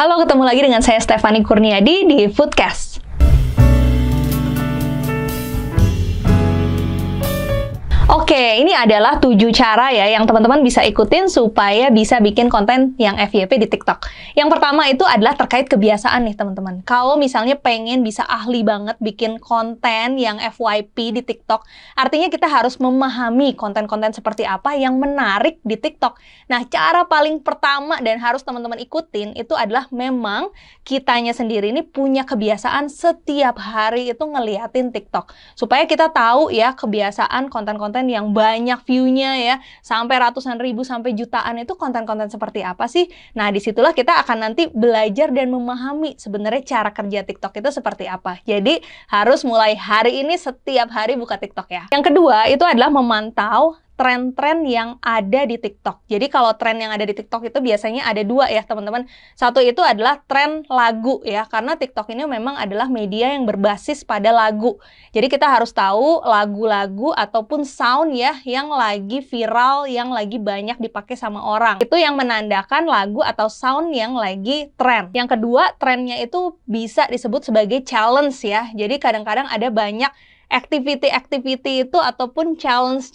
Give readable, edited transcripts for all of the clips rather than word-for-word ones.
Halo, ketemu lagi dengan saya Stefani Kurniadi di Foodcast. Oke, ini adalah 7 cara ya yang teman-teman bisa ikutin supaya bisa bikin konten yang FYP di TikTok. Yang pertama itu adalah terkait kebiasaan nih teman-teman. Kalau misalnya pengen bisa ahli banget bikin konten yang FYP di TikTok, artinya kita harus memahami konten-konten seperti apa yang menarik di TikTok. Nah, cara paling pertama dan harus teman-teman ikutin itu adalah memang kitanya sendiri ini punya kebiasaan setiap hari itu ngeliatin TikTok. Supaya kita tahu ya kebiasaan konten-konten yang banyak view-nya ya, sampai ratusan ribu sampai jutaan itu konten-konten seperti apa sih? Nah, disitulah kita akan nanti belajar dan memahami sebenarnya cara kerja TikTok itu seperti apa. Jadi, harus mulai hari ini setiap hari buka TikTok ya. Yang kedua, itu adalah memantau tren-tren yang ada di TikTok. Jadi kalau tren yang ada di TikTok itu biasanya ada dua ya teman-teman. Satu itu adalah tren lagu ya, karena TikTok ini memang adalah media yang berbasis pada lagu. Jadi kita harus tahu lagu-lagu ataupun sound ya yang lagi viral, yang lagi banyak dipakai sama orang. Itu yang menandakan lagu atau sound yang lagi tren. Yang kedua, trennya itu bisa disebut sebagai challenge ya. Jadi kadang-kadang ada banyak activity itu ataupun challenge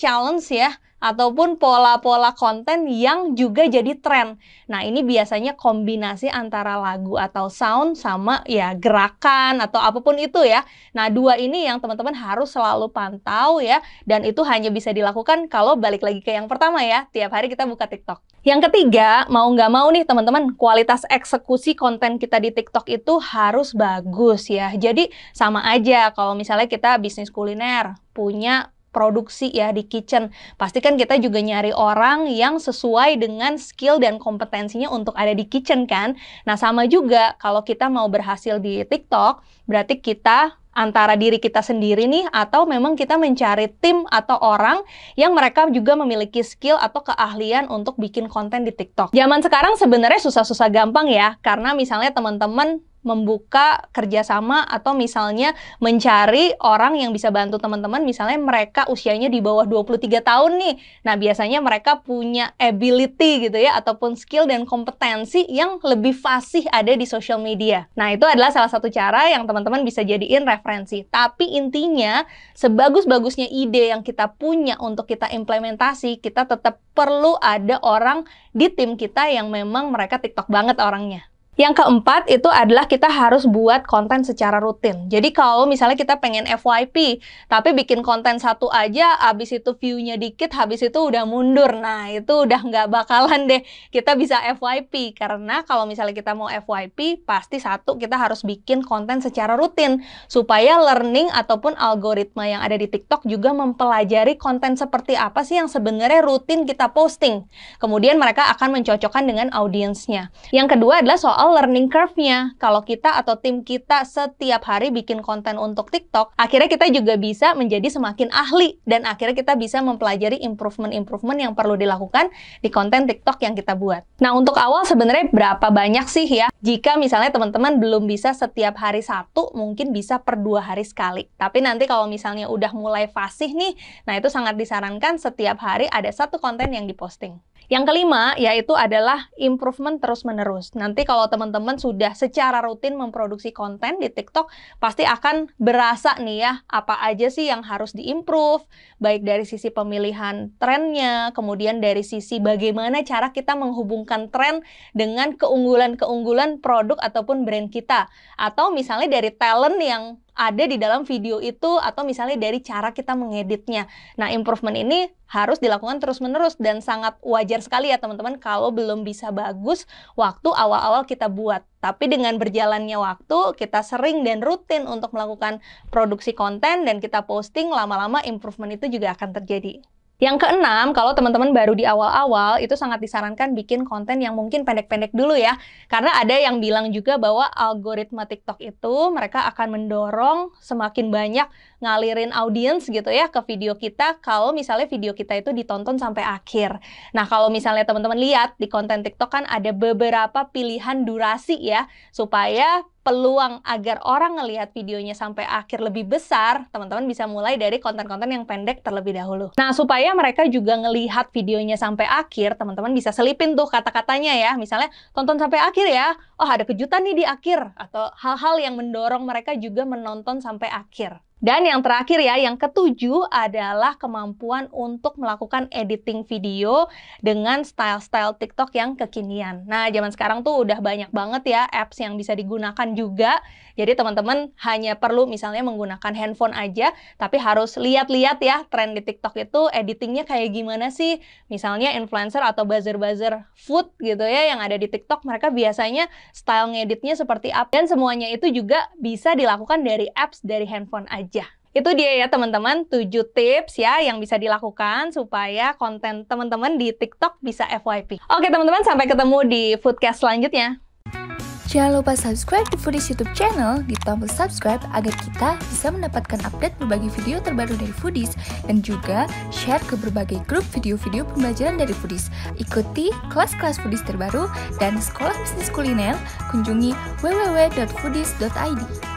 ya, ataupun pola-pola konten yang juga jadi tren. Nah, ini biasanya kombinasi antara lagu atau sound sama ya gerakan atau apapun itu ya. Nah, dua ini yang teman-teman harus selalu pantau ya, dan itu hanya bisa dilakukan kalau balik lagi ke yang pertama ya, tiap hari kita buka TikTok. Yang ketiga, mau nggak mau nih teman-teman, kualitas eksekusi konten kita di TikTok itu harus bagus ya. Jadi sama aja kalau misalnya kita bisnis kuliner, punya produksi ya di kitchen. Pastikan kita juga nyari orang yang sesuai dengan skill dan kompetensinya untuk ada di kitchen kan. Nah, sama juga kalau kita mau berhasil di TikTok, berarti kita antara diri kita sendiri nih, atau memang kita mencari tim atau orang yang mereka juga memiliki skill atau keahlian untuk bikin konten di TikTok. Zaman sekarang sebenarnya susah-susah gampang ya, karena misalnya teman-teman membuka kerjasama atau misalnya mencari orang yang bisa bantu teman-teman, misalnya mereka usianya di bawah 23 tahun nih. Nah, biasanya mereka punya ability gitu ya, ataupun skill dan kompetensi yang lebih fasih ada di social media. Nah, itu adalah salah satu cara yang teman-teman bisa jadiin referensi. Tapi intinya, sebagus-bagusnya ide yang kita punya untuk kita implementasi, kita tetap perlu ada orang di tim kita yang memang mereka TikTok banget orangnya. Yang keempat itu adalah kita harus buat konten secara rutin. Jadi kalau misalnya kita pengen FYP, tapi bikin konten satu aja, habis itu view-nya dikit, habis itu udah mundur. Nah, itu udah nggak bakalan deh kita bisa FYP. Karena kalau misalnya kita mau FYP, pasti satu, kita harus bikin konten secara rutin. Supaya learning ataupun algoritma yang ada di TikTok juga mempelajari konten seperti apa sih yang sebenarnya rutin kita posting. Kemudian mereka akan mencocokkan dengan audiensnya. Yang kedua adalah soal learning curve-nya. Kalau kita atau tim kita setiap hari bikin konten untuk TikTok, akhirnya kita juga bisa menjadi semakin ahli dan akhirnya kita bisa mempelajari improvement-improvement yang perlu dilakukan di konten TikTok yang kita buat. Nah, untuk awal sebenarnya berapa banyak sih ya? Jika misalnya teman-teman belum bisa setiap hari satu, mungkin bisa per 2 hari sekali. Tapi nanti kalau misalnya udah mulai fasih nih, nah itu sangat disarankan setiap hari ada satu konten yang diposting. Yang kelima, yaitu adalah improvement terus-menerus. Nanti kalau teman-teman sudah secara rutin memproduksi konten di TikTok, pasti akan berasa nih ya, apa aja sih yang harus diimprove, baik dari sisi pemilihan trennya, kemudian dari sisi bagaimana cara kita menghubungkan tren dengan keunggulan-keunggulan produk ataupun brand kita. Atau misalnya dari talent yang ada di dalam video itu, atau misalnya dari cara kita mengeditnya. Nah, improvement ini harus dilakukan terus-menerus dan sangat wajar sekali ya teman-teman kalau belum bisa bagus waktu awal-awal kita buat. Tapi dengan berjalannya waktu, kita sering dan rutin untuk melakukan produksi konten dan kita posting, lama-lama improvement itu juga akan terjadi. Yang keenam, kalau teman-teman baru di awal-awal, itu sangat disarankan bikin konten yang mungkin pendek-pendek dulu ya. Karena ada yang bilang juga bahwa algoritma TikTok itu mereka akan mendorong semakin banyak ngalirin audiens gitu ya ke video kita kalau misalnya video kita itu ditonton sampai akhir. Nah, kalau misalnya teman-teman lihat di konten TikTok kan ada beberapa pilihan durasi ya, supaya peluang agar orang ngelihat videonya sampai akhir lebih besar, teman-teman bisa mulai dari konten-konten yang pendek terlebih dahulu. Nah, supaya mereka juga ngelihat videonya sampai akhir, teman-teman bisa selipin tuh kata-katanya ya. Misalnya, tonton sampai akhir ya. Oh, ada kejutan nih di akhir. Atau hal-hal yang mendorong mereka juga menonton sampai akhir. Dan yang terakhir ya, yang ketujuh adalah kemampuan untuk melakukan editing video dengan style-style TikTok yang kekinian. Nah, zaman sekarang tuh udah banyak banget ya apps yang bisa digunakan juga. Jadi teman-teman hanya perlu misalnya menggunakan handphone aja, tapi harus lihat-lihat ya tren di TikTok itu editingnya kayak gimana sih. Misalnya influencer atau buzzer-buzzer food gitu ya yang ada di TikTok, mereka biasanya style ngeditnya seperti apa. Dan semuanya itu juga bisa dilakukan dari apps dari handphone aja. Itu dia ya teman-teman, 7 tips ya yang bisa dilakukan supaya konten teman-teman di TikTok bisa FYP. Oke teman-teman, sampai ketemu di Foodcast selanjutnya. Jangan lupa subscribe di Foodies YouTube channel, di tombol subscribe agar kita bisa mendapatkan update berbagai video terbaru dari Foodies dan juga share ke berbagai grup video-video pembelajaran dari Foodies. Ikuti kelas-kelas Foodies terbaru dan sekolah bisnis kuliner, kunjungi www.foodies.id.